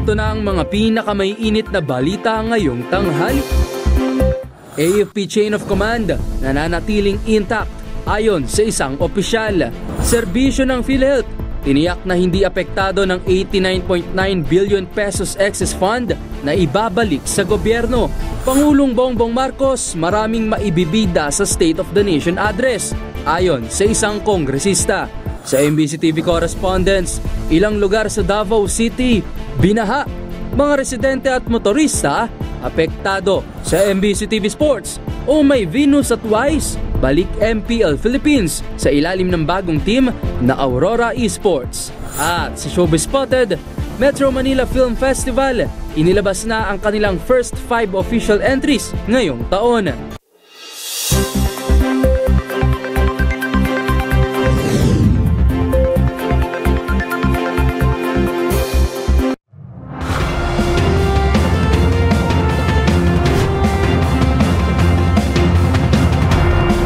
Narito na ang mga pinakamaiinit na balita ngayong tanghali. AFP Chain of Command nananatiling intact ayon sa isang opisyal. Serbisyo ng PhilHealth tiniyak na hindi apektado ng 89.9 billion pesos excess fund na ibabalik sa gobyerno. Pangulong Bongbong Marcos maraming maibibida sa State of the Nation address ayon sa isang kongresista. Sa MBC TV correspondents, ilang lugar sa Davao City binaha, mga residente at motorista apektado. Sa MBC TV Sports, May Venus at Wise balik MPL Philippines sa ilalim ng bagong team na Aurora Esports. At sa Showbiz Spotted, Metro Manila Film Festival inilabas na ang kanilang first 5 official entries ngayong taon.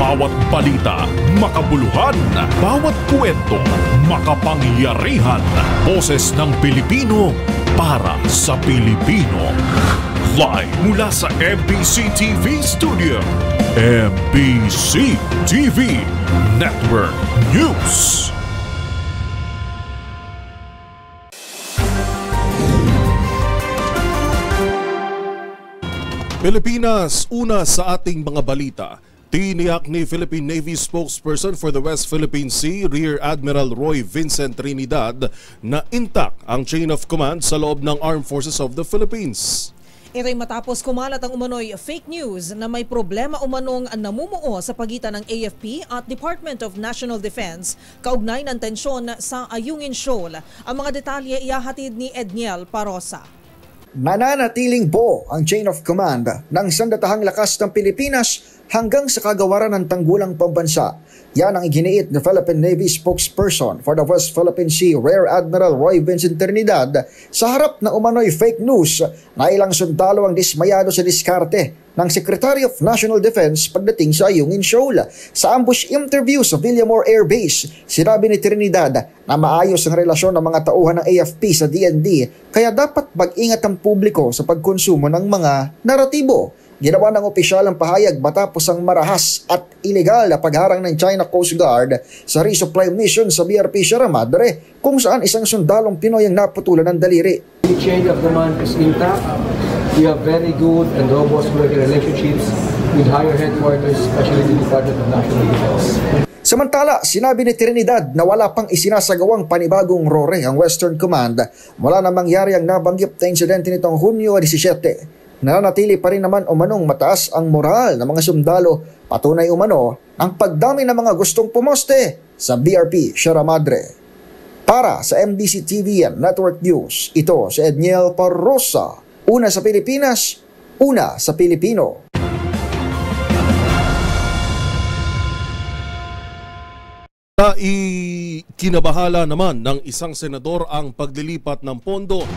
Bawat balita, makabuluhan. Bawat kwento, makapangyarihan. Boses ng Pilipino para sa Pilipino. Live mula sa MBC TV Studio. MBC TV Network News. Pilipinas, una sa ating mga balita. Tiniyak ni Philippine Navy spokesperson for the West Philippine Sea, Rear Admiral Roy Vincent Trinidad, na intact ang chain of command sa loob ng Armed Forces of the Philippines. Ito'y matapos kumalat ang umano'y fake news na may problema umanong namumuo sa pagitan ng AFP at Department of National Defense kaugnay ng tensyon sa Ayungin Shoal. Ang mga detalye ihahatid ni Edniel Parosa. Mananatiling buo ang chain of command ng Sandatahang Lakas ng Pilipinas hanggang sa kagawaran ng tanggulang pambansa. Yan ang iginiit ni Philippine Navy spokesperson for the West Philippine Sea, Rear Admiral Roy Vincent Trinidad, sa harap ng umano'y fake news na ilang sundalo ang dismayado sa diskarte ng Secretary of National Defense pagdating sa Ayungin Shoal. Sa ambush interview sa Villamor Air Base, sinabi ni Trinidad na maayos ang relasyon ng mga tauhan ng AFP sa DND, kaya dapat mag-ingat ang publiko sa pagkonsumo ng mga naratibo. Ginawa ng opisyal ang pahayag matapos ang marahas at ilegal na pagharang ng China Coast Guard sa resupply mission sa BRP Sierra Madre, kung saan isang sundalong Pinoy ang naputulan ng daliri. The chain of command is intact. We have very good and robust working relationships with higher headquarters, especially the Department of National Defense. Samantala, sinabi ni Trinidad na wala pang isinasagawang panibagong RORE ang Western Command mula na mangyari ang nabanggit na insidente nitong Hunyo 17. Nananatili pa rin naman umanong mataas ang moral ng mga sundalo, patunay umano ang pagdami ng mga gustong pumoste sa BRP Sierra Madre. Para sa MBC TV and Network News, ito si Edniel Parosa. Una sa Pilipinas, una sa Pilipino. Kinabahala naman ng isang senador ang paglilipat ng pondo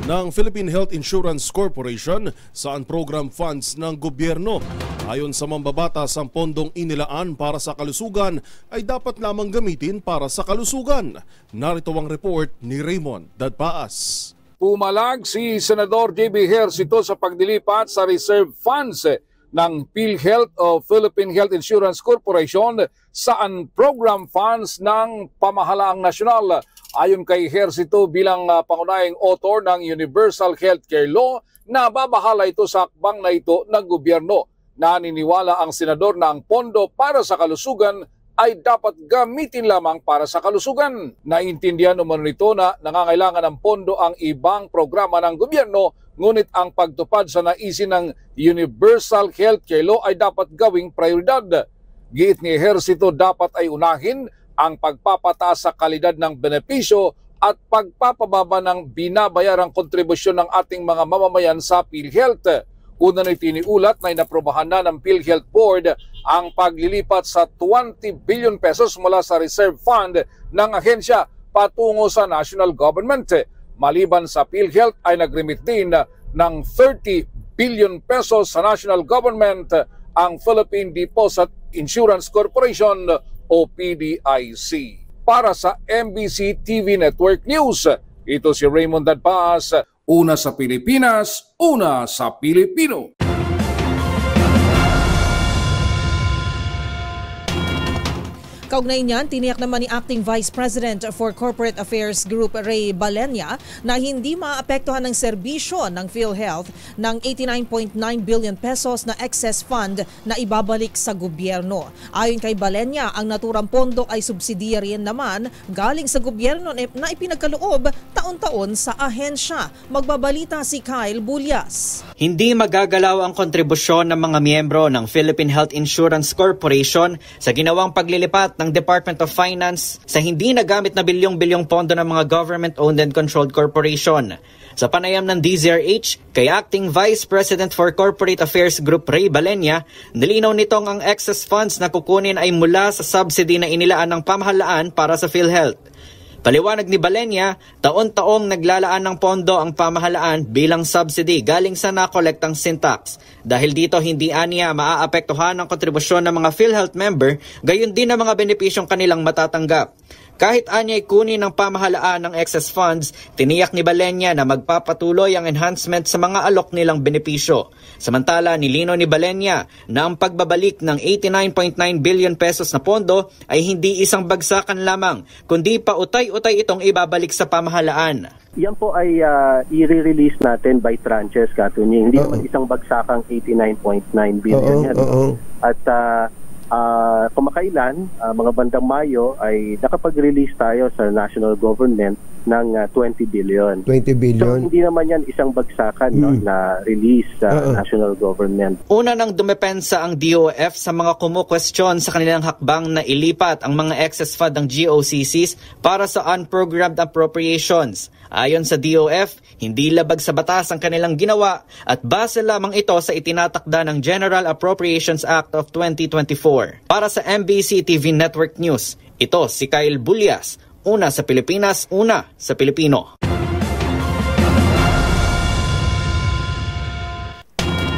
ng Philippine Health Insurance Corporation sa program funds ng gobyerno. Ayon sa mambabatas, ang pondong inilaan para sa kalusugan ay dapat lamang gamitin para sa kalusugan. Narito ang report ni Raymond Dadpaas. Pumalag si Senador J.B. Ejercito sa pagdilipat sa reserve funds ng PhilHealth o Philippine Health Insurance Corporation saan program funds ng pamahalaang nasyonal. Ayon kay Ejercito bilang pangunahing author ng Universal Healthcare Law, na babahala ito sa akbang na ito ng gobyerno. Naniniwala ang senador na ang pondo para sa kalusugan ay dapat gamitin lamang para sa kalusugan. Naintindihan umano nito na nangangailangan ng pondo ang ibang programa ng gobyerno, ngunit ang pagtupad sa naisin ng Universal Healthcare Law ay dapat gawing prioridad. Giit ni Ejercito, dapat ay unahin ang pagpapataas sa kalidad ng benepisyo at pagpapababa ng binabayarang kontribusyon ng ating mga mamamayan sa PhilHealth. Una na'y tiniulat na inaprobahan na ng PhilHealth Board ang paglilipat sa 20 billion pesos mula sa reserve fund ng ahensya patungo sa national government. Maliban sa PhilHealth ay nag-remit din ng 30 billion pesos sa national government ang Philippine Deposit Insurance Corporation o PDIC. Para sa MBC TV Network News, ito si Raymond Dadpaas, Una sa Pilipinas, una sa Pilipino. Kaugnay niyan, tiniyak naman ni Acting Vice President for Corporate Affairs Group Ray Balenya na hindi maapektuhan ng serbisyo ng PhilHealth ng 89.9 billion pesos na excess fund na ibabalik sa gobyerno. Ayon kay Balenya, ang naturang pondo ay subsidiaryen naman galing sa gobyerno na ipinagkaloob taon-taon sa ahensya. Magbabalita si Kyle Bulyas. Hindi magagalaw ang kontribusyon ng mga miyembro ng Philippine Health Insurance Corporation sa ginawang paglilipat ng Department of Finance sa hindi nagamit na bilyong-bilyong pondo ng mga government-owned and controlled corporation. Sa panayam ng DZRH, kay Acting Vice President for Corporate Affairs Group Ray Balenya, nilinaw nitong ang excess funds na kukunin ay mula sa subsidy na inilaan ng pamahalaan para sa PhilHealth. Paliwanag ni Balenya, taon-taong naglalaan ng pondo ang pamahalaan bilang subsidy galing sa nakolektang sin tax. Dahil dito hindi aniya maaapektuhan ang kontribusyon ng mga PhilHealth member, gayon din ang mga benepisyong kanilang matatanggap. Kahit anya'y kunin ng pamahalaan ng excess funds, tiniyak ni Balenya na magpapatuloy ang enhancement sa mga alok nilang benepisyo. Samantala, nilino ni Balenya na ang pagbabalik ng 89.9 billion pesos na pondo ay hindi isang bagsakan lamang, kundi pa utay-utay itong ibabalik sa pamahalaan. Yan po ay i-release natin by tranches, Katunying. Hindi naman isang bagsakang 89.9 billion yan. At kumakailan, mga bandang Mayo, ay nakapag-release tayo sa national government ng 20 billion. 20 billion. So hindi naman yan isang bagsakan na release sa national government. Una nang dumepensa ang DOF sa mga kumukwestiyon sa kanilang hakbang na ilipat ang mga excess fund ng GOCCs para sa unprogrammed appropriations. Ayon sa DOF, hindi labag sa batas ang kanilang ginawa at base lamang ito sa itinatakda ng General Appropriations Act of 2024. Para sa MBC TV Network News, ito si Kyle Bulyas, una sa Pilipinas, una sa Pilipino.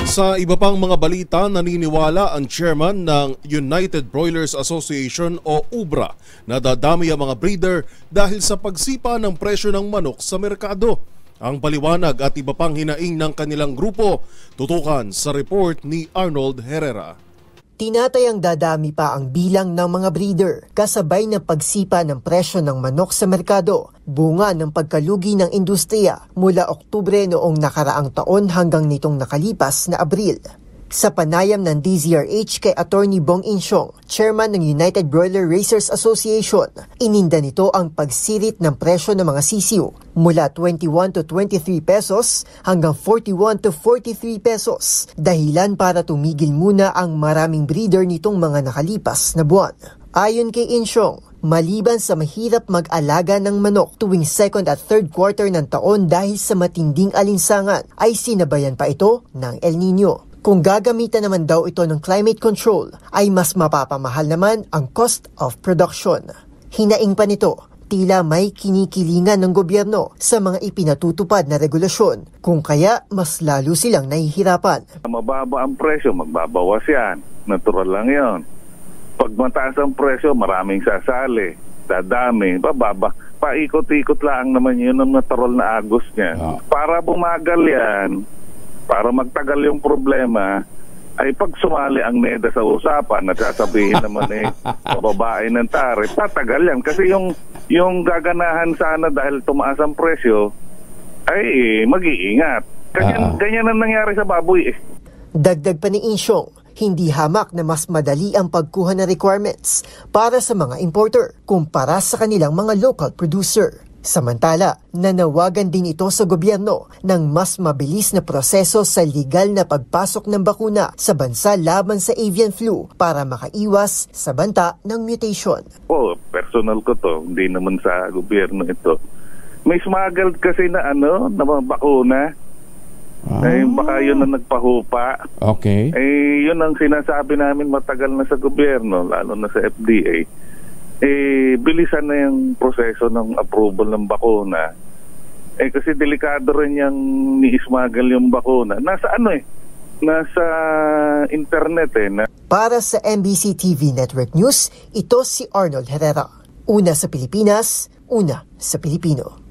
Sa iba pang mga balita, naniniwala ang chairman ng United Broilers Association o UBRA na dadami ang mga breeder dahil sa pagsipa ng presyo ng manok sa merkado. Ang paliwanag at iba pang hinaing ng kanilang grupo, tutukan sa report ni Arnold Herrera. Tinatayang dadami pa ang bilang ng mga breeder kasabay ng pagsipa ng presyo ng manok sa merkado, bunga ng pagkalugi ng industriya mula Oktubre noong nakaraang taon hanggang nitong nakalipas na Abril. Sa panayam ng DZRH kay Attorney Bong Insyong, chairman ng United Broiler Raisers Association, ininda nito ang pagsirit ng presyo ng mga sisiw mula 21 to 23 pesos hanggang 41 to 43 pesos, dahilan para tumigil muna ang maraming breeder nitong mga nakalipas na buwan. Ayon kay Insyong, maliban sa mahirap mag-alaga ng manok tuwing second at third quarter ng taon dahil sa matinding alinsangan, ay sinabayan pa ito ng El Nino. Kung gagamitan naman daw ito ng climate control, ay mas mapapamahal naman ang cost of production. Hinaing pa nito, tila may kinikilingan ng gobyerno sa mga ipinatutupad na regulasyon, kung kaya mas lalo silang nahihirapan. Mababa ang presyo, magbabawas yan. Natural lang yon. Pag mataas ang presyo, maraming sasali, dadami, bababa. Paikot-ikot lang naman yun ang natural na agos niya. Para bumagal yan, para magtagal yung problema, ay pag sumali ang NEDA sa usapan at sasabihin naman bababae ng tarif, tatagal yan. Kasi yung gaganahan sana dahil tumaas ang presyo, ay mag-iingat. Ganyan ang nangyari sa baboy . Dagdag pa ni Insyong, hindi hamak na mas madali ang pagkuha ng requirements para sa mga importer kumpara sa kanilang mga local producer. Samantala, nanawagan din ito sa gobyerno ng mas mabilis na proseso sa legal na pagpasok ng bakuna sa bansa laban sa avian flu para makaiwas sa banta ng mutation. Personal ko to, hindi naman sa gobyerno ito. May smuggled kasi na na mga bakuna. Baka yun ang nagpahupa. Okay. Yun ang sinasabi namin matagal na sa gobyerno, lalo na sa FDA. Bilisan na yung proseso ng approval ng bakuna. Kasi delikado rin yung ni-smuggle yung bakuna. Nasa nasa internet Para sa MBC TV Network News, ito si Arnold Herrera. Una sa Pilipinas, una sa Pilipino.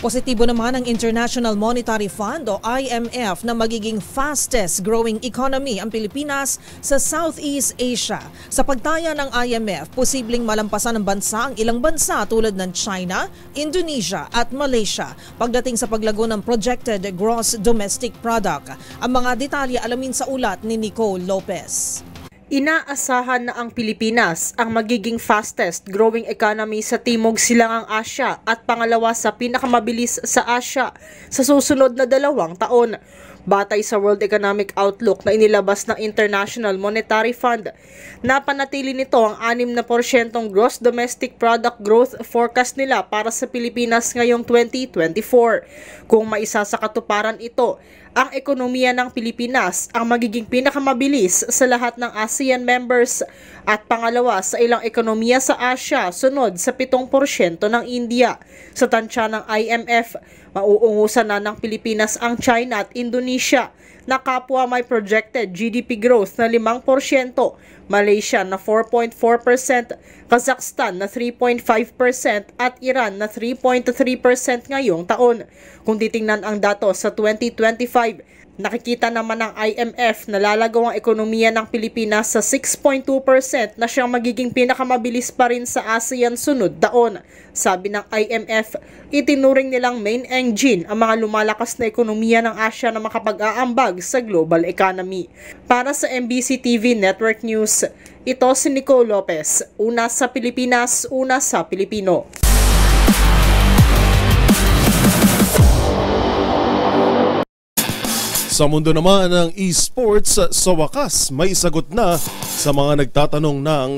Positibo naman ang International Monetary Fund o IMF na magiging fastest growing economy ang Pilipinas sa Southeast Asia. Sa pagtaya ng IMF, posibleng malampasan ng bansa ang ilang bansa tulad ng China, Indonesia at Malaysia pagdating sa paglago ng projected gross domestic product. Ang mga detalye alamin sa ulat ni Nicole Lopez. Inaasahan na ang Pilipinas ang magiging fastest growing economy sa Timog Silangang Asya at pangalawa sa pinakamabilis sa Asya sa susunod na 2 taon. Batay sa World Economic Outlook na inilabas ng International Monetary Fund, napanatili nito ang 6% gross domestic product growth forecast nila para sa Pilipinas ngayong 2024. Kung maisa sa katuparan ito, ang ekonomiya ng Pilipinas ang magiging pinakamabilis sa lahat ng ASEAN members at pangalawa sa ilang ekonomiya sa Asia, sunod sa 7% ng India. Sa tansya ng IMF, mauungusan na ng Pilipinas ang China at Indonesia na kapwa may projected GDP growth na 5%, Malaysia na 4.4%, Kazakhstan na 3.5% at Iran na 3.3% ngayong taon. Kung titingnan ang datos sa 2025, nakikita naman ng IMF na lalagaw ang ekonomiya ng Pilipinas sa 6.2% na siyang magiging pinakamabilis pa rin sa ASEAN sunod taon. Sabi ng IMF, itinuring nilang main engine ang mga lumalakas na ekonomiya ng Asya na makapag-aambag sa global economy. Para sa MBC TV Network News, ito si Nicole Lopez, una sa Pilipinas, una sa Pilipino. Sa mundo naman ng esports, sa wakas may sagot na sa mga nagtatanong ng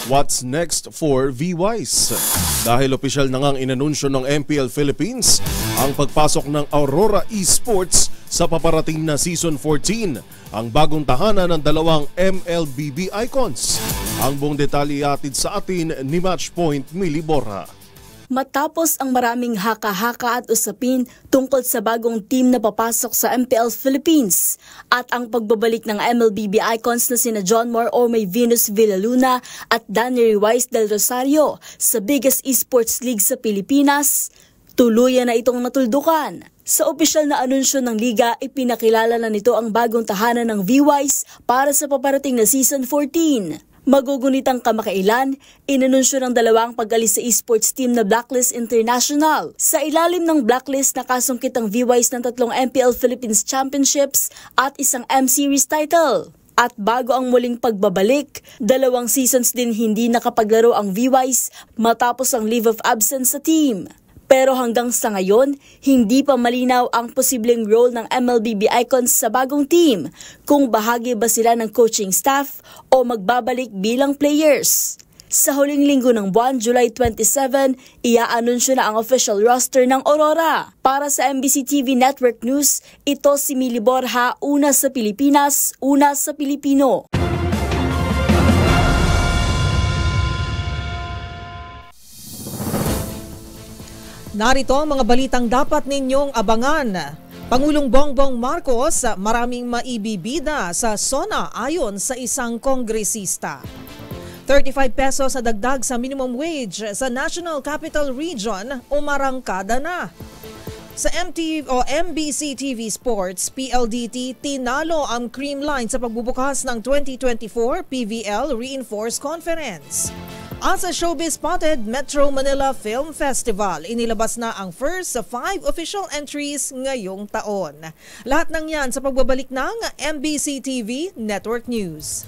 what's next for VWise. Dahil opisyal na ngang inanunsyo ng MPL Philippines ang pagpasok ng Aurora Esports sa paparating na Season 14, ang bagong tahanan ng dalawang MLBB icons. Ang buong detalye atid sa atin ni Matchpoint Mili Borja. Matapos ang maraming haka-haka at usapin tungkol sa bagong team na papasok sa MPL Philippines at ang pagbabalik ng MLBB icons na sina John Moore o May Venus Villaluna at Danny Ruiz del Rosario sa biggest esports league sa Pilipinas, tuluyan na itong natuldukan. Sa opisyal na anunsyo ng liga, ipinakilala na nito ang bagong tahanan ng VWise para sa paparating na Season 14. Magugunitang kamakailan, inanunsyo ng dalawang pag-alis sa esports team na Blacklist International. Sa ilalim ng Blacklist, nakasungkit ang VWise ng 3 MPL Philippines Championships at isang M-Series title. At bago ang muling pagbabalik, 2 seasons din hindi nakapaglaro ang VWise matapos ang leave of absence sa team. Pero hanggang sa ngayon, hindi pa malinaw ang posibleng role ng MLBB icons sa bagong team, kung bahagi ba sila ng coaching staff o magbabalik bilang players. Sa huling linggo ng buwan, July 27, ia-anunsyo na ang official roster ng Aurora. Para sa MBC TV Network News, ito si Mili Borja, una sa Pilipinas, una sa Pilipino. Narito ang mga balitang dapat ninyong abangan. Pangulong Bongbong Marcos, maraming maibibida sa SONA ayon sa isang kongresista. 35 pesos sa dagdag sa minimum wage sa National Capital Region umarangkada na. Sa MBC TV Sports, PLDT tinalo ang Creamline sa pagbubukas ng 2024 PVL Reinforced Conference. At sa Showbiz Spotted Metro Manila Film Festival, inilabas na ang first 5 official entries ngayong taon. Lahat ng yan sa pagbabalik ng MBC TV Network News.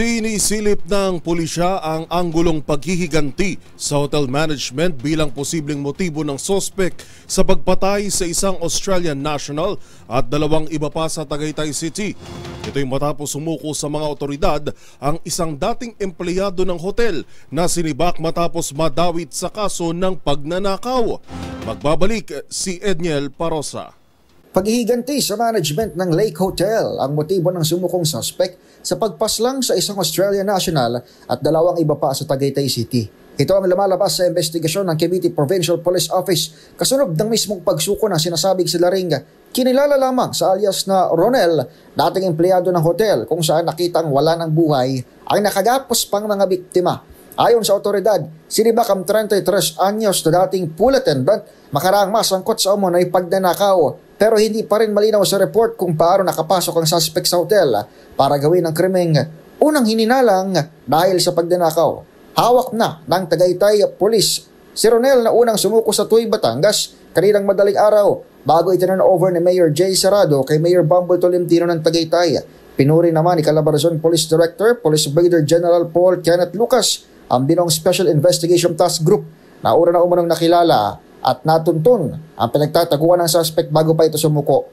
Sinisilip ng pulisya ang anggulong paghihiganti sa hotel management bilang posibleng motibo ng sospek sa pagpatay sa isang Australian national at 2 iba pa sa Tagaytay City. Ito'y matapos sumuko sa mga otoridad ang isang dating empleyado ng hotel na sinibak matapos madawit sa kaso ng pagnanakaw. Magbabalik si Edniel Parosa. Paghihiganti sa management ng Lake Hotel ang motibo ng sumukong suspect sa pagpaslang sa isang Australian national at 2 iba pa sa Tagaytay City. Ito ang lumalabas sa investigasyon ng Cavite Provincial Police Office kasunod ng mismong pagsuko ng sinasabing sila ring kinilala lamang sa alias na Ronel, dating empleyado ng hotel kung saan nakitang wala ng buhay ang nakagapos pang mga biktima. Ayon sa otoridad, sinibakang 33 anyos na dating pool attendant makaraang masangkot sa umunay pagdanakaw pero hindi pa rin malinaw sa report kung paano nakapasok ang suspect sa hotel para gawin ang krimeng unang hininalang dahil sa pagdanakaw. Hawak na ng Tagaytay Police si Ronel na unang sumuko sa Tuy, Batangas kaninang madaling araw bago iturn over ni Mayor Jay Serrado kay Mayor Bumble Tolentino ng Tagaytay. Pinuri naman ni Calabarzon Police Director, Police Brigadier General Paul Kenneth Lucas ang binong Special Investigation Task Group na una na umunang nakilala at natuntun ang pinagtataguan ng suspect bago pa ito sumuko.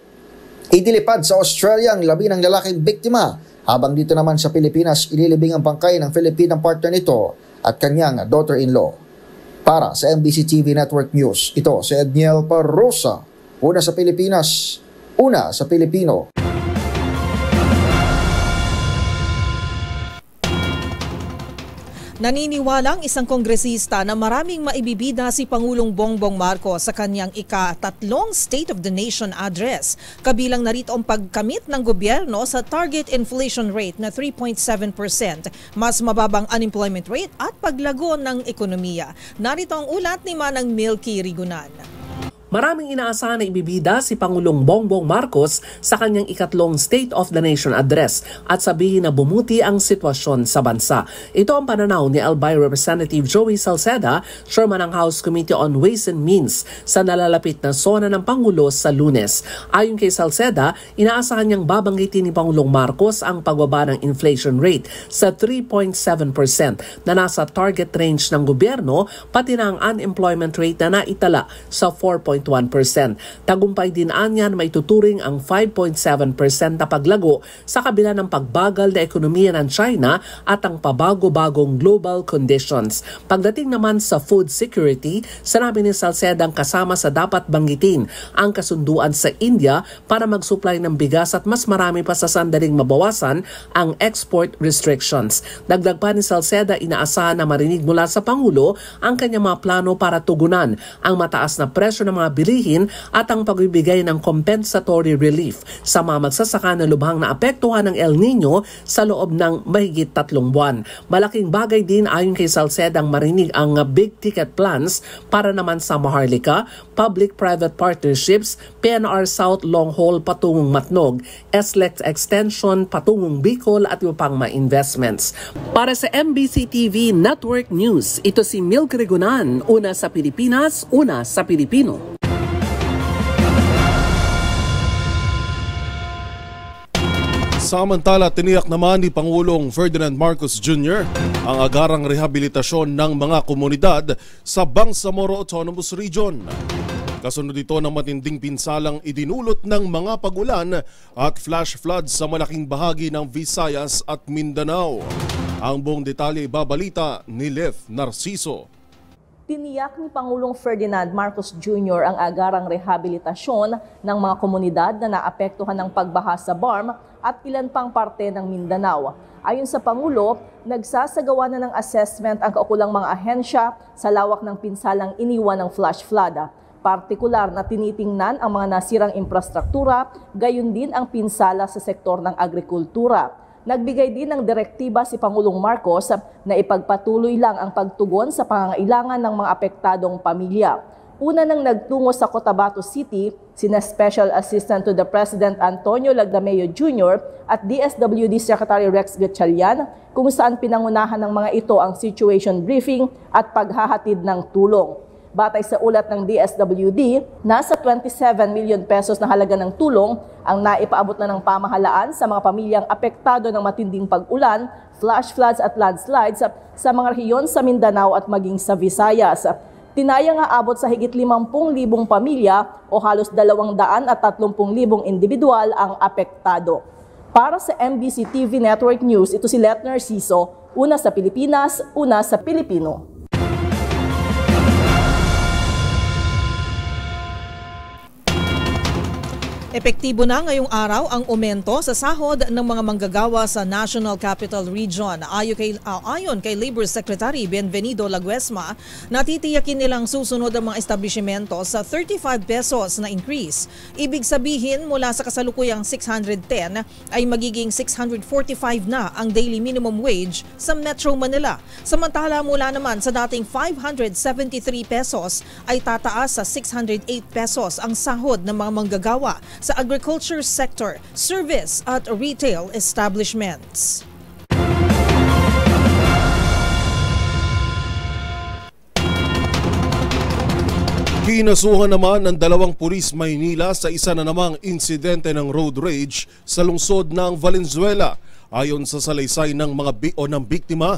Idilipad sa Australia ang 11 lalaking biktima habang dito naman sa Pilipinas ililibing ang bangkay ng Filipinang partner nito at kanyang daughter-in-law. Para sa MBC TV Network News, ito si Edniel Parrosa, una sa Pilipinas, una sa Pilipino. Naniniwalang isang kongresista na maraming maibibida si Pangulong Bongbong Marcos sa kanyang ika-3 State of the Nation address. Kabilang narito ang pagkamit ng gobyerno sa target inflation rate na 3.7%, mas mababang unemployment rate at paglago ng ekonomiya. Narito ang ulat ni Manang Milky Rigunan. Maraming inaasahan na ibibida si Pangulong Bongbong Marcos sa kanyang ika-3 State of the Nation address at sabihin na bumuti ang sitwasyon sa bansa. Ito ang pananaw ni Albay Representative Joey Salceda, Chairman ng House Committee on Ways and Means sa nalalapit na sona ng Pangulo sa Lunes. Ayon kay Salceda, inaasahan niyang babanggitin ni Pangulong Marcos ang pagbaba ng inflation rate sa 3.7% na nasa target range ng gobyerno pati na ang unemployment rate na naitala sa 4.1%. Tagumpay din anyan may tuturing ang 5.7% na paglago sa kabila ng pagbagal na ekonomiya ng China at ang pabago-bagong global conditions. Pagdating naman sa food security, sinabi ni Salceda ang kasama sa dapat banggitin ang kasunduan sa India para mag-supply ng bigas at mas marami pa sa sandaling mabawasan ang export restrictions. Dagdag pa ni Salceda, inaasahan na marinig mula sa Pangulo ang kanyang mga plano para tugunan ang mataas na presyo ng mga bilihin at ang pagbibigay ng compensatory relief sa mga magsasaka na lubhang naapektuhan ng El Nino sa loob ng mahigit 3 buwan. Malaking bagay din ayon kay Salceda ang marinig ang big ticket plans para naman sa Maharlika, public-private partnerships, PNR South long haul patungong Matnog, SLEX extension patungong Bicol at iba pang mga investments. Para sa MBC TV Network News, ito si Milk Rigunan, una sa Pilipinas, una sa Pilipino. Samantala, tiniyak naman ni Pangulong Ferdinand Marcos Jr. ang agarang rehabilitasyon ng mga komunidad sa Bangsamoro Autonomous Region. Kasunod ito ng matinding pinsalang idinulot ng mga pagulan at flash floods sa malaking bahagi ng Visayas at Mindanao. Ang buong detalye ibabalita ni Lef Narciso. Tiniyak ni Pangulong Ferdinand Marcos Jr. ang agarang rehabilitasyon ng mga komunidad na naapektuhan ng pagbaha sa BARM at ilan pang parte ng Mindanao. Ayon sa Pangulo, nagsasagawa na ng assessment ang kaukulang mga ahensya sa lawak ng pinsalang iniwan ng flash flood. Partikular na tinitingnan ang mga nasirang infrastruktura, gayon din ang pinsala sa sektor ng agrikultura. Nagbigay din ng direktiba si Pangulong Marcos na ipagpatuloy lang ang pagtugon sa pangangailangan ng mga apektadong pamilya. Una nang nagtungo sa Cotabato City, sina Special Assistant to the President Antonio Lagdameo Jr. at DSWD Secretary Rex Gatchalian kung saan pinangunahan ng mga ito ang situation briefing at paghahatid ng tulong. Batay sa ulat ng DSWD, nasa 27 million pesos na halaga ng tulong ang naipaabot na ng pamahalaan sa mga pamilyang apektado ng matinding pag-ulan, flash floods at landslides sa mga rehiyon sa Mindanao at maging sa Visayas. Tinaya nga abot sa higit 50,000 pamilya o halos 230,000 individual ang apektado. Para sa MBC TV Network News, ito si Let Narciso, una sa Pilipinas, una sa Pilipino. Epektibo na ngayong araw ang aumento sa sahod ng mga manggagawa sa National Capital Region. Ayon kay Labor Secretary Bienvenido Laguesma, natitiyakin nilang susunod ang mga establishmento sa 35 pesos na increase. Ibig sabihin mula sa kasalukuyang 610 ay magiging 645 na ang daily minimum wage sa Metro Manila. Samantala mula naman sa dating 573 pesos ay tataas sa 608 pesos ang sahod ng mga manggagawa sa agriculture sector, service at retail establishments. Kinasuhan naman ng 2 pulis Maynila sa isa na namang insidente ng road rage sa lungsod ng Valenzuela. Ayon sa salaysay ng ng biktima,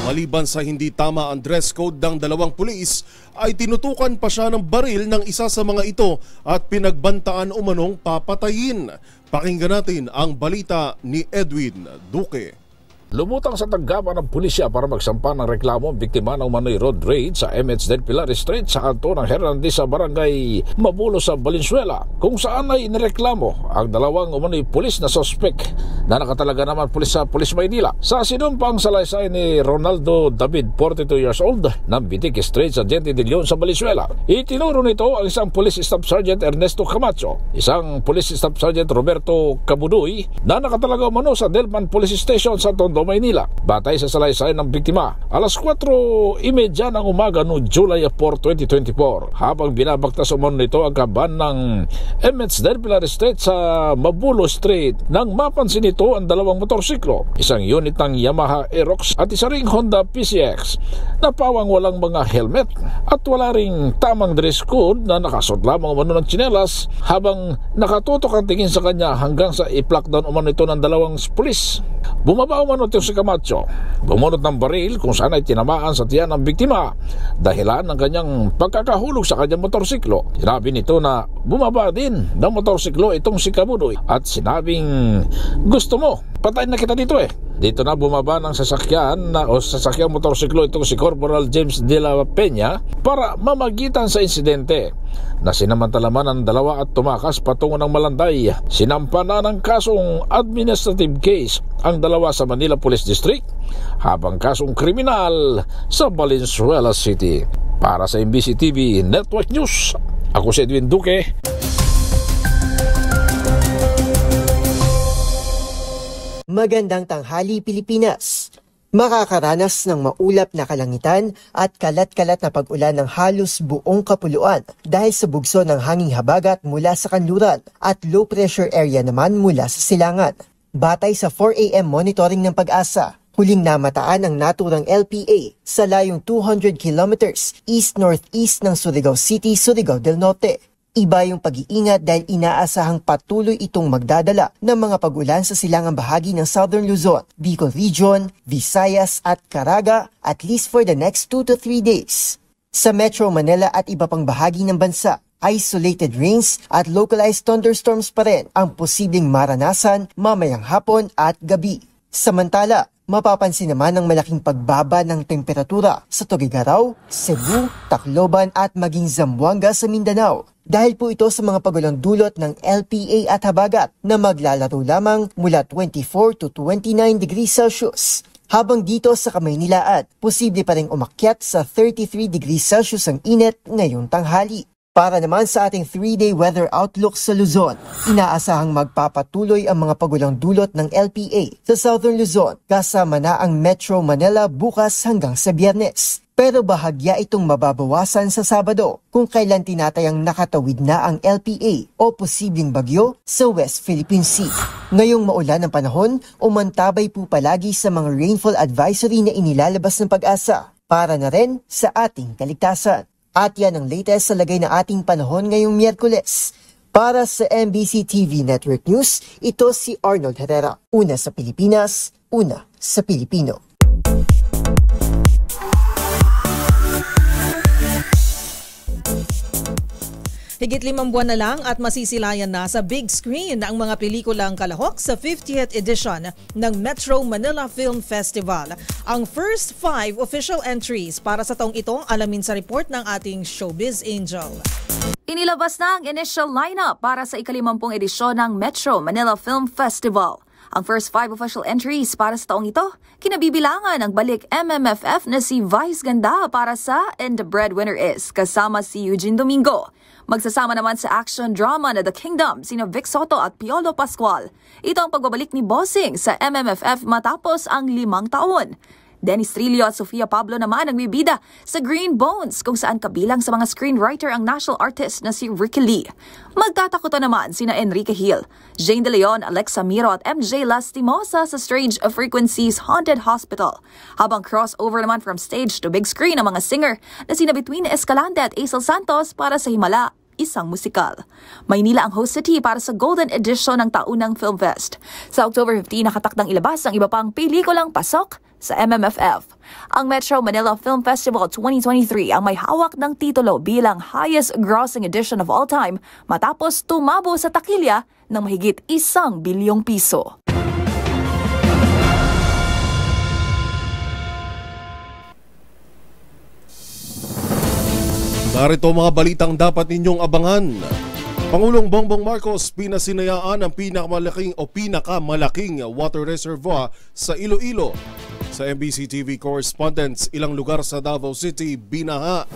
maliban sa hindi tama ang dress code ng 2 pulis, ay tinutukan pa siya ng baril ng isa sa mga ito at pinagbantaan umanong papatayin. Pakinggan natin ang balita ni Edwin Duque. Lumutang sa tanggapan ng pulisya para magsampa ng reklamo ang biktima ng umano'y road rage sa MH del Pilar Street sa kanto ng Hernandez sa barangay Mabulos sa Valenzuela, kung saan ay inireklamo ang 2 umano'y pulis na suspect na nakatalaga naman pulis sa Pulis Maynila. Sa sinumpang salaysay ni Ronaldo David, 42 years old, ng Bitik Street sa Gente de Leon sa Valenzuela, itinuro nito ang isang Police Staff Sergeant Ernesto Camacho, isang Police Staff Sergeant Roberto Cabudoy na nakatalaga umano sa Delman Police Station sa Tondo, Maynila. Batay sa salaysay ng biktima, alas 4:30 ng umaga noong July 4, 2024, habang binabaktas umano nito ang kaban ng MH del Pilar Street sa Mabulo Street, nang mapansin nito ang 2 motorsiklo, isang unit ng Yamaha Aerox at isa ring Honda PCX na pawang walang mga helmet at wala ring tamang dress code na nakasuot lamang umano ng tsinelas, habang nakatutok ang tingin sa kanya hanggang sa i-plackdown umano ito ng 2 pulis. Bumaba umano ito si Camacho, bumunot ng baril kung saan ay tinamaan sa tiyan ng biktima dahilan ng kanyang pagkakahulog sa kanyang motorsiklo. Sinabi nito na bumaba din ng motorsiklo itong si Cabudoy at sinabing, "Gusto mo, patayin na kita dito eh." Dito na bumaba ng sasakyang motorsiklo itong si Corporal James de la Peña para mamagitan sa insidente, na sinamantalaman ng 2 at tumakas patungo ng Malanday. Sinampa na ng kasong administrative case ang 2 sa Manila Police District, habang kasong kriminal sa Valenzuela City. Para sa MBC TV Network News, ako si Edwin Duque. Magandang tanghali, Pilipinas. Makakaranas ng maulap na kalangitan at kalat-kalat na pag-ulan ng halos buong kapuluan dahil sa bugso ng hanging habagat mula sa kanluran at low pressure area naman mula sa silangan. Batay sa 4 AM monitoring ng Pag-asa, huling namataan ang naturang LPA sa layong 200 kilometers east-northeast ng Surigao City, Surigao del Norte. Iba yung pag-iingat dahil inaasahang patuloy itong magdadala ng mga pag-ulan sa silangang bahagi ng Southern Luzon, Bicol Region, Visayas at Caraga at least for the next 2 to 3 days. Sa Metro Manila at iba pang bahagi ng bansa, isolated rains at localized thunderstorms pa rin ang posibleng maranasan mamayang hapon at gabi. Samantala, mapapansin naman ang malaking pagbaba ng temperatura sa Tuguegarao, Cebu, Tacloban at maging Zamboanga sa Mindanao. Dahil po ito sa mga pagulang dulot ng LPA at habagat na maglalaro lamang mula 24 to 29 degrees Celsius. Habang dito sa Kamaynilaan, posible pa rin umakyat sa 33 degrees Celsius ang init ngayong tanghali. Para naman sa ating 3-day weather outlook sa Luzon, inaasahang magpapatuloy ang mga pagulang dulot ng LPA sa Southern Luzon kasama na ang Metro Manila bukas hanggang sa Biyernes. Pero bahagya itong mababawasan sa Sabado kung kailan tinatayang nakatawid na ang LPA o posibleng bagyo sa West Philippine Sea. Ngayong maulan ng panahon, umantabay po palagi sa mga rainfall advisory na inilalabas ng Pag-asa para na rin sa ating kaligtasan. At yan ang latest sa lagay na ating panahon ngayong Miyerkules. Para sa MBC TV Network News, ito si Arnold Herrera. Una sa Pilipinas, una sa Pilipino. Higit 5 buwan na lang at masisilayan na sa big screen ang mga pelikulang kalahok sa 50th edition ng Metro Manila Film Festival. Ang first 5 official entries para sa taong ito alamin sa report ng ating Showbiz Angel. Inilabas na ang initial lineup para sa ika-50 edisyon ng Metro Manila Film Festival. Ang first 5 official entries para sa taong ito, kinabibilangan ang balik MMFF na si Vice Ganda para sa And the Breadwinner Is, kasama si Eugene Domingo. Magsasama naman sa action drama na The Kingdom, sina Vic Soto at Piolo Pascual. Ito ang pagbabalik ni Bossing sa MMFF matapos ang 5 taon. Dennis Trillo at Sofia Pablo naman ang bibida sa Green Bones, kung saan kabilang sa mga screenwriter ang national artist na si Ricky Lee. Magtatakutan naman sina Enrique Hill, Jane De Leon, Alexa Miro at MJ Lastimosa sa Strange Frequencies Haunted Hospital. Habang crossover naman from stage to big screen ang mga singer na sina Between Escalante at Aisel Santos para sa Himala, isang musikal. Maynila ang host city para sa Golden Edition ng taunang Film Fest. Sa October 15, nakatakdang ilabas ang iba pang pelikulang pasok sa MMFF. Ang Metro Manila Film Festival 2023 ang may hawak ng titulo bilang highest grossing edition of all time matapos tumabo sa takilya ng mahigit 1 bilyong piso. Narito mga balitang dapat ninyong abangan. Pangulong Bongbong Marcos pinasinayaan ang pinakamalaking water reservoir sa Iloilo. Sa MBC TV correspondents, ilang lugar sa Davao City binaha.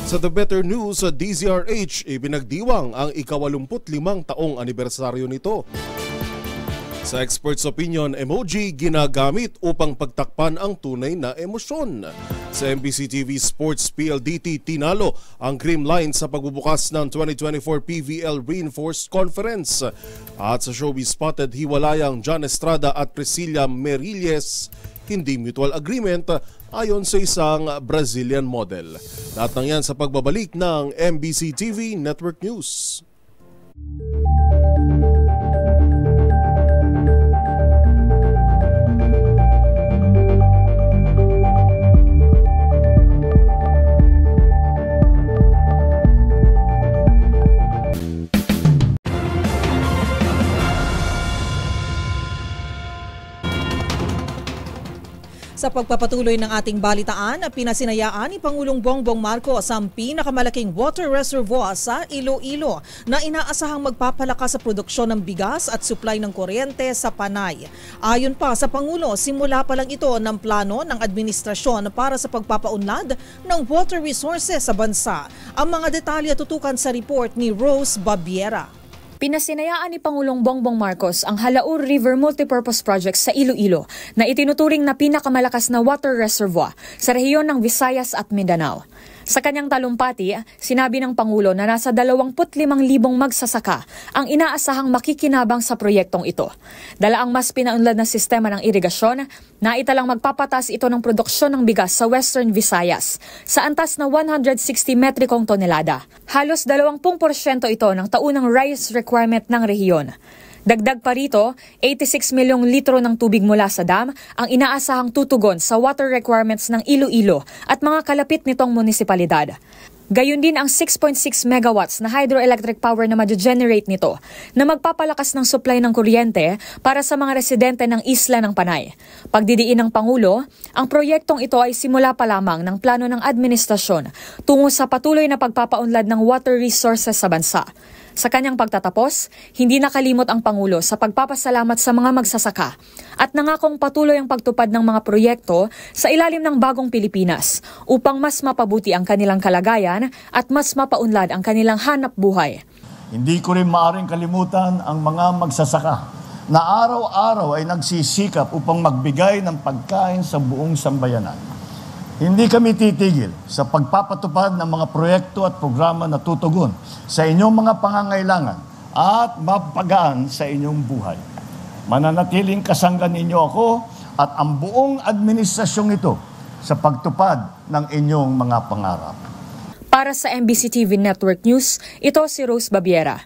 Sa The Better News, DZRH ibinagdiwang ang ika-85 taong anibersaryo nito. Sa experts' opinion, emoji ginagamit upang pagtakpan ang tunay na emosyon. Sa MBC TV Sports, PLDT tinalo ang Green Line sa pagbubukas ng 2024 PVL Reinforced Conference. At sa Showbiz Spotted, hiwalayang John Estrada at Priscilla Merilles, hindi mutual agreement ayon sa isang Brazilian model. Lahat ng yan sa pagbabalik ng MBC TV Network News. Sa pagpapatuloy ng ating balitaan, pinasinayaan ni Pangulong Bongbong Marcos ang pinakamalaking water reservoir sa Iloilo na inaasahang magpapalakas sa produksyon ng bigas at supply ng kuryente sa Panay. Ayon pa sa Pangulo, simula pa lang ito ng plano ng administrasyon para sa pagpapaunlad ng water resources sa bansa. Ang mga detalye tutukan sa report ni Rose Babiera. Pinasinayaan ni Pangulong Bongbong Marcos ang Halaur River Multipurpose Project sa Iloilo na itinuturing na pinakamalakas na water reservoir sa rehiyon ng Visayas at Mindanao. Sa kanyang talumpati, sinabi ng Pangulo na nasa 25,000 magsasaka ang inaasahang makikinabang sa proyektong ito. Dala ang mas pinaunlad na sistema ng irigasyon na italang magpapatas ito ng produksyon ng bigas sa Western Visayas sa antas na 160 metrikong tonelada. Halos 20% ito ng taunang rice requirement ng rehiyon. Dagdag pa rito, 86 milyong litro ng tubig mula sa dam ang inaasahang tutugon sa water requirements ng Iloilo at mga kalapit nitong munisipalidad. Gayon din ang 6.6 megawatts na hydroelectric power na ma-generate nito na magpapalakas ng supply ng kuryente para sa mga residente ng isla ng Panay. Pagdidiin ng Pangulo, ang proyektong ito ay simula pa lamang ng plano ng administrasyon tungo sa patuloy na pagpapaunlad ng water resources sa bansa. Sa kanyang pagtatapos, hindi nakalimot ang Pangulo sa pagpapasalamat sa mga magsasaka at nangakong patuloy ang pagtupad ng mga proyekto sa ilalim ng bagong Pilipinas upang mas mapabuti ang kanilang kalagayan at mas mapaunlad ang kanilang hanap buhay. Hindi ko rin maaaring kalimutan ang mga magsasaka na araw-araw ay nagsisikap upang magbigay ng pagkain sa buong sambayanan. Hindi kami titigil sa pagpapatupad ng mga proyekto at programa na tutugon sa inyong mga pangangailangan at mapagaan sa inyong buhay. Mananatiling kasangga ninyo ako at ang buong administrasyong ito sa pagtupad ng inyong mga pangarap. Para sa MBC TV Network News, ito si Rose Babiera.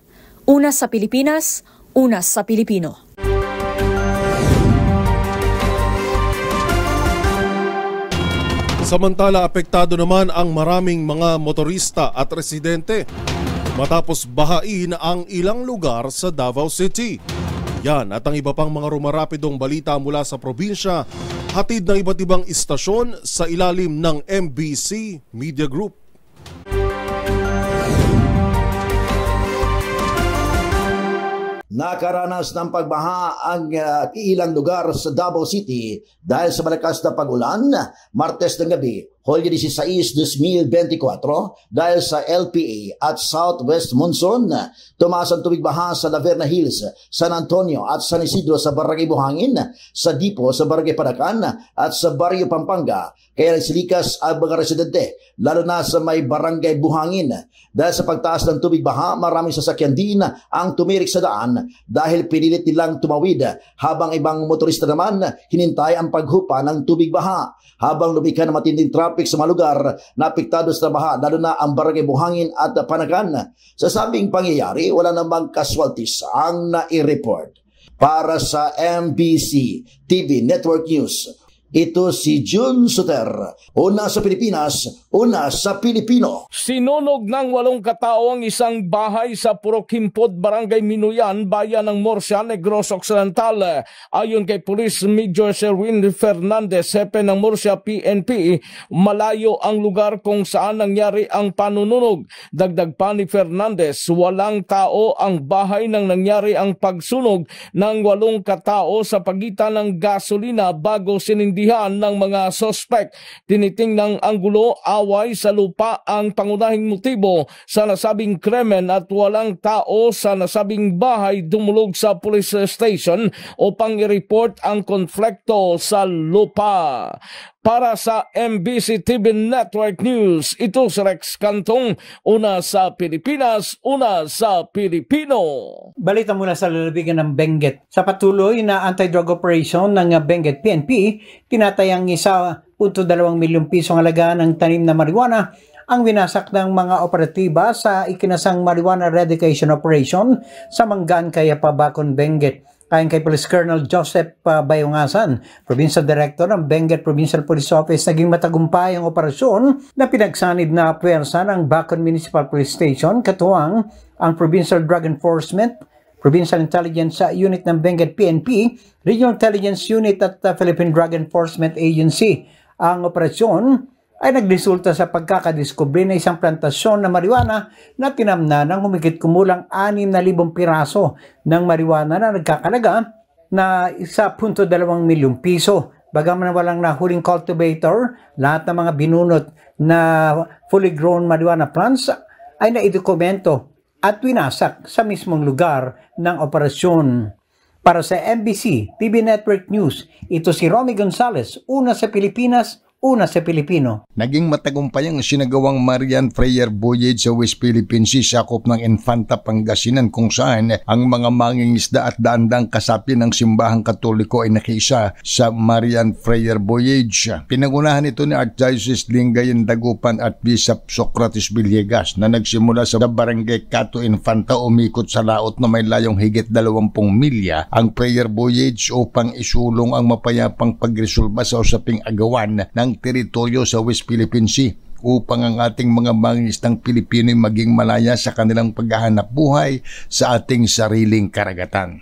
Una sa Pilipinas, una sa Pilipino. Samantala, apektado naman ang maraming mga motorista at residente matapos bahain ang ilang lugar sa Davao City. Yan at ang iba pang mga rumarapidong balita mula sa probinsya, hatid ng iba't ibang istasyon sa ilalim ng MBC Media Group. Nakaranas ng pagbaha ang ilang lugar sa Davao City dahil sa malakas na pag-ulan Martes ng gabi, Hulyo 16, 2024, dahil sa LPA at Southwest Monsoon. Tumaas ang tubig baha sa Laverna Hills, San Antonio at San Isidro sa Barangay Buhangin, sa Dipo sa Barangay Padacan at sa Barrio Pampanga. Kaya nagsilikas ang mga residente, lalo na sa may Barangay Buhangin. Dahil sa pagtaas ng tubig baha, maraming sasakyan din ang tumirik sa daan dahil pinilit nilang tumawid, habang ibang motorista naman hinintay ang paghupa ng tubig baha. Habang lumikha ng matinding traffic sa mga lugar na apektado sa baha, lalo na ang Barangay Buhangin at Panagan. Sa sabing pangyayari, wala namang casualties ang nai-report. Para sa MBC TV Network News, ito si Jun Suter. Una sa Pilipinas, una sa Pilipino. Sinunog ng 8 katao ang isang bahay sa Purok Himpod, Barangay Minuyan, bayan ng Murcia, Negros Occidental. Ayon kay Police Major Sherwin Fernandez, hepe ng Murcia PNP, malayo ang lugar kung saan nangyari ang panununog. Dagdag pa ni Fernandez, walang tao ang bahay nang nangyari ang pagsunog ng 8 katao sa pagitan ng gasolina bago sinindihan ng mga sospek. Tiniting ng anggulo, away sa lupa ang pangunahing motibo sa nasabing krimen at walang tao sa nasabing bahay dumulog sa police station upang i-report ang konflikto sa lupa. Para sa MBC TV Network News, ito si Rex Cantong, una sa Pilipinas, una sa Pilipino. Balita mula sa lalawigan ng Benguet. Sa patuloy na anti-drug operation ng Benguet PNP, tinatayang 1.2 milyong pisong halaga ng tanim na marijuana ang winasak ng mga operatiba sa ikinasang marijuana eradication operation sa Manggaan, Cayapa, Bacon, Benguet. Ayon kay Police Colonel Joseph Bayongasan, Provincial Director ng Benguet Provincial Police Office, naging matagumpay ang operasyon na pinagsanib na puwersa ng Bacon Municipal Police Station, katuwang ang Provincial Drug Enforcement, Provincial Intelligence Unit ng Benguet PNP, Regional Intelligence Unit at Philippine Drug Enforcement Agency. Ang operasyon ay nagresulta sa pagkakadiskubre na isang plantasyon na marijuana na tinamna ng humigit kumulang 6,000 piraso ng marijuana na nagkakalaga na 1.2 milyong piso. Bagaman walang nahuling cultivator, lahat ng mga binunot na fully grown marijuana plants ay naidokumento at winasak sa mismong lugar ng operasyon. Para sa MBC TV Network News, ito si Romy Gonzalez, una sa Pilipinas, una sa Pilipino. Naging matagumpay ang sinagawang Marian Prayer Voyage sa West Philippine Sea, sakop ng Infanta, Pangasinan, kung saan ang mga mangingisda at daandang kasapi ng simbahang Katoliko ay nakiisa sa Marian Prayer Voyage. Pinangunahan ito ni Archdiocese Lingayen Dagupan at Bishop Socrates Villegas na nagsimula sa Barangay Cato Infanta, umikot sa laot na may layong higit 20 milya ang prayer voyage upang isulong ang mapayapang pagresolba sa usaping agawan ng teritoryo sa West Philippine Sea, upang ang ating mga mangingisdang Pilipino ay maging malaya sa kanilang paghahanap buhay sa ating sariling karagatan.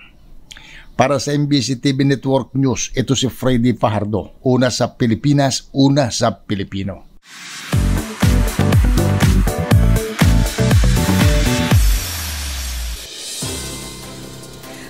Para sa MBC TV Network News, ito si Freddy Fajardo, una sa Pilipinas, una sa Pilipino.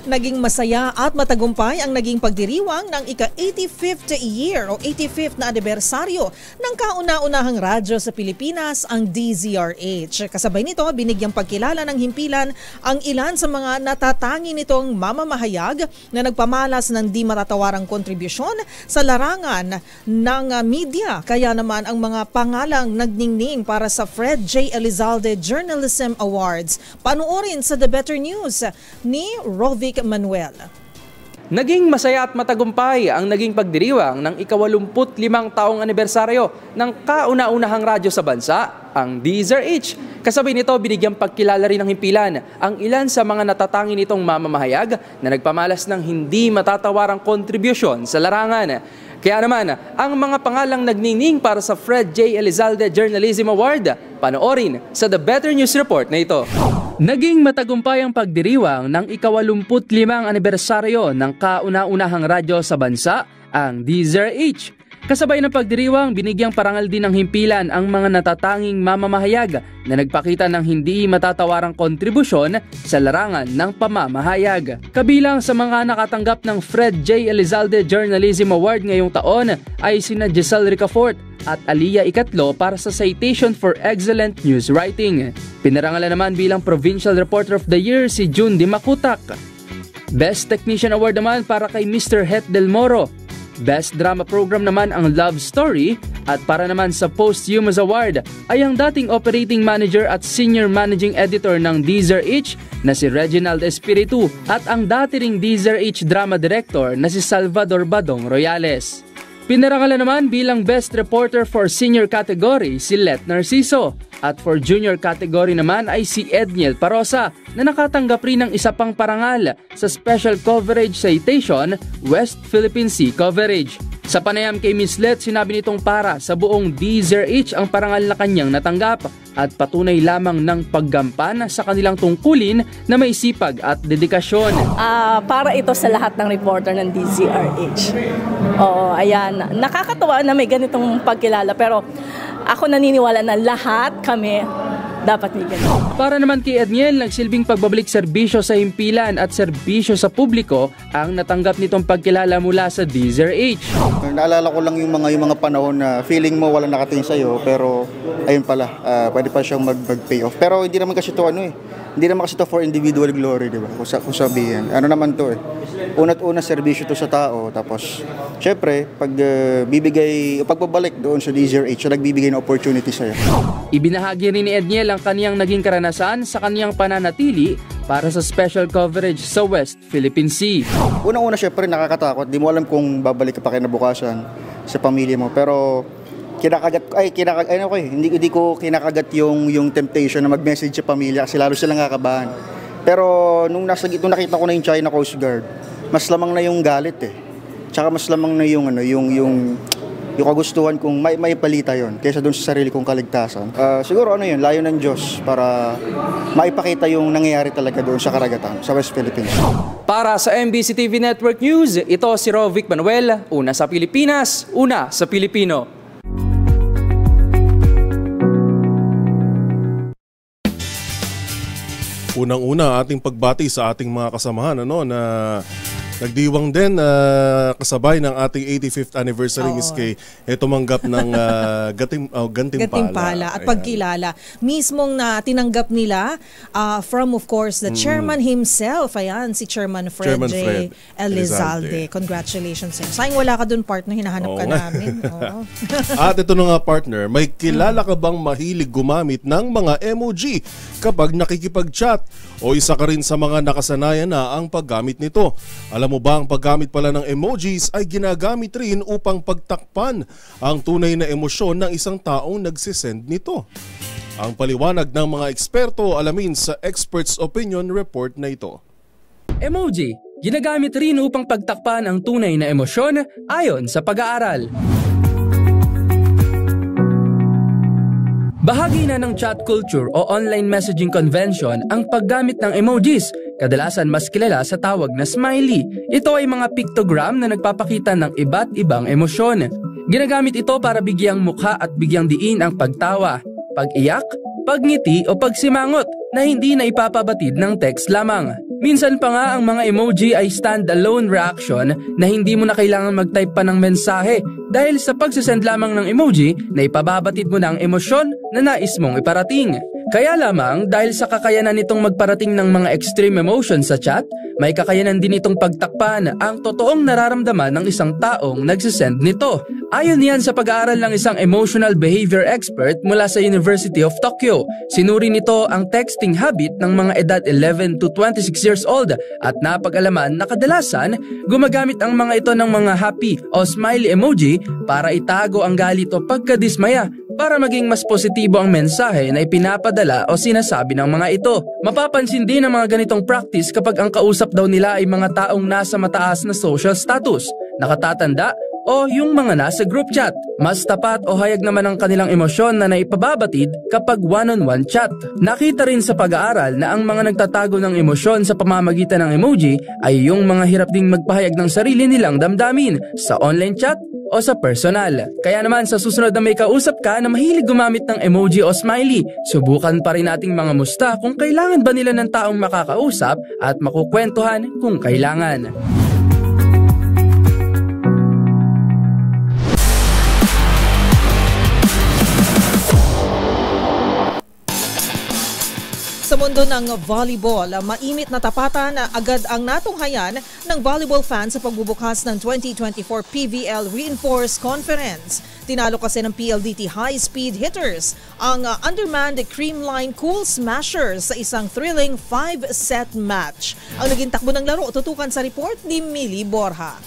Naging masaya at matagumpay ang naging pagdiriwang ng ika-85th year o 85th na anibersaryo ng kauna-unahang radyo sa Pilipinas, ang DZRH. Kasabay nito, binigyang pagkilala ng himpilan ang ilan sa mga natatangi nitong mamamahayag na nagpamalas ng di matatawarang kontribusyon sa larangan ng media. Kaya naman ang mga pangalang nagningning para sa Fred J. Elizalde Journalism Awards. Panuorin sa The Better News ni Rovic Manuel. Naging masaya at matagumpay ang naging pagdiriwang ng ika-85 taong anibersaryo ng kauna-unahang radyo sa bansa, ang DZRH. Kasabay nito, binigyang pagkilala rin ng himpilan ang ilan sa mga natatangi nitong mamamahayag na nagpamalas ng hindi matatawarang kontribusyon sa larangan. Kaya naman, ang mga pangalang nagningning para sa Fred J. Elizalde Journalism Award, panoorin sa The Better News Report na ito. Naging matagumpay ang pagdiriwang ng ika-85 anibersaryo ng kauna-unahang radyo sa bansa, ang DZRH. Kasabay ng pagdiriwang, binigyang parangal din ng himpilan ang mga natatanging mamamahayag na nagpakita ng hindi matatawarang kontribusyon sa larangan ng pamamahayag. Kabilang sa mga nakatanggap ng Fred J. Elizalde Journalism Award ngayong taon ay sina Giselle Ricafort at Aliyah Ikatlo para sa Citation for Excellent News Writing. Pinarangalan naman bilang Provincial Reporter of the Year si June Di Makutak. Best Technician Award naman para kay Mr. Het Del Moro. Best Drama Program naman ang Love Story at para naman sa Posthumous Award ay ang dating Operating Manager at Senior Managing Editor ng DZRH na si Reginald Espiritu at ang dati ring DZRH Drama Director na si Salvador Badong Royales. Pinarangalan naman bilang Best Reporter for Senior Category si Let Narciso at for Junior Category naman ay si Edniel Parosa na nakatanggap rin ng isa pang parangal sa Special Coverage Citation West Philippine Sea Coverage. Sa panayam kay Miss Let, sinabi nitong para sa buong DZRH ang parangal na kanyang natanggap at patunay lamang ng paggampan sa kanilang tungkulin na may sipag at dedikasyon. Para ito sa lahat ng reporter ng DZRH. Oo, ayan. Nakakatuwa na may ganitong pagkilala pero ako naniniwala na lahat kami dapat may ganito. Para naman kay Edniel, nagsilbing pagbabalik serbisyo sa himpilan at serbisyo sa publiko ang natanggap nitong pagkilala mula sa DZRH. Naalala ko lang yung mga panahon na feeling mo walang nakatingin sa'yo pero ayun pala, pwede pa siyang mag-pay off. Pero hindi naman kasi ito hindi naman kasi ito for individual glory, di ba? Kung sabihin. Ano naman to Una't-una serbisyo to sa tao. Tapos, syempre, pagbabalik doon sa DZRH, nagbibigay ng opportunity sa'yo. Ibinahagi rin ni Edniel ang kaniyang naging karanasan sa kaniyang pananatili para sa special coverage sa West Philippine Sea. Unang-una, syempre, nakakatakot. Di mo alam kung babalik ka pa kinabukasan sa pamilya mo. Pero, hindi ko kinakagat yung temptation na mag-message sa pamilya kasi lalo silang kakabahan. Pero nung nakita ko na yung China Coast Guard, mas lamang na yung galit Tsaka mas lamang na yung kagustuhan kung may palita yon kaysa doon sa sarili kong kaligtasan. Siguro layo ng Diyos para maipakita yung nangyayari talaga doon sa karagatan, sa West Philippines. Para sa MBC TV Network News, ito si Rovic Manuel, una sa Pilipinas, una sa Pilipino. Unang-una ating pagbati sa ating mga kasamahan na nagdiwang din kasabay ng ating 85th anniversary Miss Kay tumanggap ng gantimpala at pagkilala. Mismong na tinanggap nila from of course the chairman himself. Ayan, si Chairman Fred J. Elizalde. Congratulations sir. Sayang wala ka dun partner, hinahanap ka namin. At ito na nga partner, may kilala ka bang mahilig gumamit ng mga emoji kapag nakikipag-chat o isa ka rin sa mga nakasanayan na ang paggamit nito? Alam mo ba ang paggamit pala ng emojis ay ginagamit rin upang pagtakpan ang tunay na emosyon ng isang taong nagsisend nito? Ang paliwanag ng mga eksperto alamin sa Experts Opinion Report na ito. Emoji, ginagamit rin upang pagtakpan ang tunay na emosyon ayon sa pag-aaral. Bahagi na ng chat culture o online messaging convention ang paggamit ng emojis, kadalasan mas kilala sa tawag na smiley. Ito ay mga pictogram na nagpapakita ng iba't ibang emosyon. Ginagamit ito para bigyang mukha at bigyang diin ang pagtawa, pag-iyak, pagngiti o pagsimangot na hindi na ipapabatid ng text lamang. Minsan pa nga ang mga emoji ay stand-alone reaction na hindi mo na kailangan mag-type pa ng mensahe dahil sa pagsasend lamang ng emoji na ipababatid mo na ang emosyon na nais mong iparating. Kaya lamang dahil sa kakayanan nitong magparating ng mga extreme emotions sa chat, may kakayanan din itong pagtakpan ang totoong nararamdaman ng isang taong nagsisend nito. Ayon yan sa pag-aaral ng isang emotional behavior expert mula sa University of Tokyo. Sinuri nito ang texting habit ng mga edad 11 to 26 years old at napag-alaman na kadalasan gumagamit ang mga ito ng mga happy o smiley emoji para itago ang galit o pagkadismaya para maging mas positibo ang mensahe na ipinapadala o sinasabi ng mga ito. Mapapansin din ang mga ganitong practice kapag ang kausap daw nila ay mga taong nasa mataas na social status, nakatatanda o yung mga nasa group chat. Mas tapat o hayag naman ang kanilang emosyon na naipababatid kapag one-on-one chat. Nakita rin sa pag-aaral na ang mga nagtatago ng emosyon sa pamamagitan ng emoji ay yung mga hirap ding magpahayag ng sarili nilang damdamin sa online chat o sa personal. Kaya naman sa susunod na may kausap ka na mahilig gumamit ng emoji o smiley, subukan pa rin nating mga musta kung kailangan ba nila ng taong makakausap at makukwentuhan kung kailangan. Sa mundo ng volleyball, mainit na tapatan agad ang natunghayan ng volleyball fans sa pagbubukas ng 2024 PVL Reinforced Conference. Tinalo kasi ng PLDT High Speed Hitters ang undermanned Creamline Cool Smashers sa isang thrilling 5-set match. Ang naging takbo ng laro, tutukan sa report ni Millie Borja.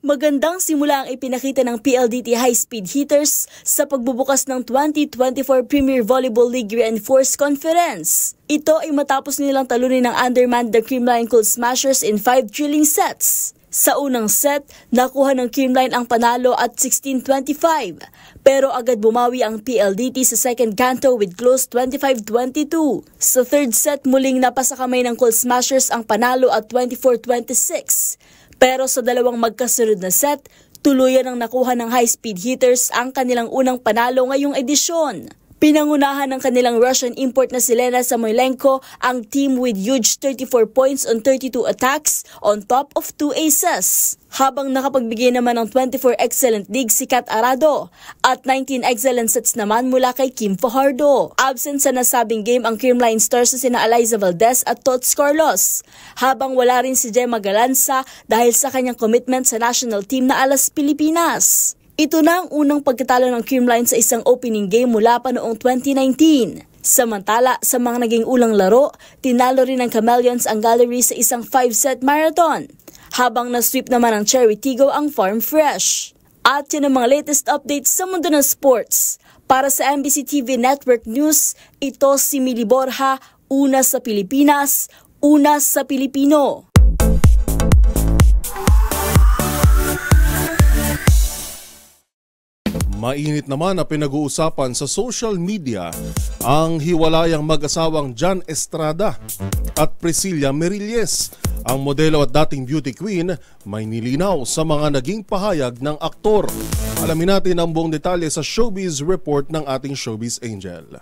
Magandang simula ang ipinakita ng PLDT High Speed Hitters sa pagbubukas ng 2024 Premier Volleyball League Reinforced Conference. Ito ay matapos nilang talunin ng undermanned the Creamline Cool Smashers in 5 thrilling sets. Sa unang set, nakuha ng Creamline ang panalo at 16-25. Pero agad bumawi ang PLDT sa second canto with close 25-22. Sa third set, muling napasa kamay ng Cool Smashers ang panalo at 24-26. Pero sa dalawang magkasunod na set, tuluyan ang nakuha ng High Speed Hitters ang kanilang unang panalo ngayong edisyon. Pinangunahan ng kanilang Russian import na si Lena Samoylenko ang team with huge 34 points on 32 attacks on top of 2 aces. Habang nakapagbigay naman ng 24 excellent digs si Kat Arado at 19 excellent sets naman mula kay Kim Fajardo. Absent sa nasabing game ang Creamline stars na sina Eliza Valdez at Tots Carlos. Habang wala rin si Gemma Galanza dahil sa kanyang commitment sa national team na Alas Pilipinas. Ito na ang unang pagkatalo ng Creamline sa isang opening game mula pa noong 2019. Samantala, sa mga naging ulang laro, tinalo rin ng Chameleons ang Gallery sa isang 5-set marathon. Habang na-sweep naman ng Cherry Tigo ang Farm Fresh. At yun ang mga latest updates sa mundo ng sports. Para sa MBC TV Network News, ito si Millie Borja, una sa Pilipinas, una sa Pilipino. Mainit naman na pinag-uusapan sa social media ang hiwalayang mag-asawang John Estrada at Priscilla Merilles. Ang modelo at dating beauty queen may nilinaw sa mga naging pahayag ng aktor. Alamin natin ang buong detalye sa Showbiz Report ng ating Showbiz Angel.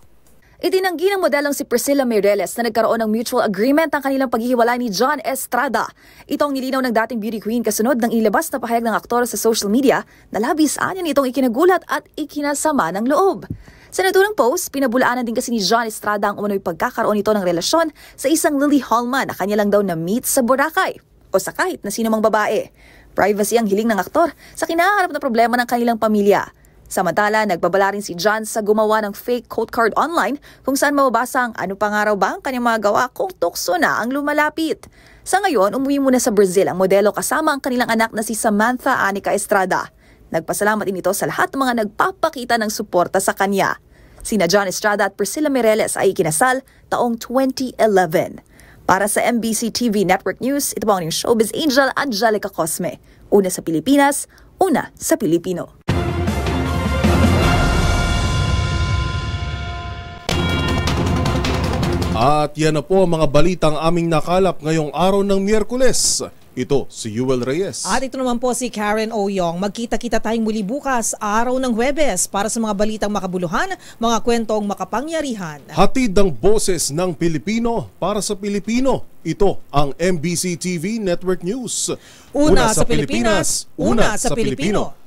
Itinanggi ng modelong si Priscilla Meirelles na nagkaroon ng mutual agreement ang kanilang paghihiwalay ni John Estrada. Ito ang nilinaw ng dating beauty queen kasunod ng ilabas na pahayag ng aktor sa social media na labis anya nitong ikinagulat at ikinasama ng loob. Sa naturang post, pinabulaanan din kasi ni John Estrada ang umano'y pagkakaroon nito ng relasyon sa isang Lily Hallman na kanya lang daw na-meet sa Boracay o sa kahit na sinumang babae. Privacy ang hiling ng aktor sa kinaharap na problema ng kanilang pamilya. Samantala, nagbabala rin si John sa gumawa ng fake quote card online kung saan mababasa ang ano pa nga raw ba ang kanyang mga gawa kung tukso na ang lumalapit. Sa ngayon, umuwi muna sa Brazil ang modelo kasama ang kanilang anak na si Samantha Anica Estrada. Nagpasalamat din ito sa lahat ng mga nagpapakita ng suporta sa kanya. Sina John Estrada at Priscilla Meirelles ay ikinasal taong 2011. Para sa MBC TV Network News, ito po ang Showbiz Angel Angelica Cosme. Una sa Pilipinas, una sa Pilipino. At yan na po ang mga balitang aming nakalap ngayong araw ng Miyerkules. Ito si Yuel Reyes. At ito naman po si Karen Oyong. Magkita-kita tayong muli bukas, araw ng Huwebes, para sa mga balitang makabuluhan, mga kwentong makapangyarihan. Hatid ang boses ng Pilipino para sa Pilipino. Ito ang MBC TV Network News. Una sa Pilipinas, una sa Pilipino.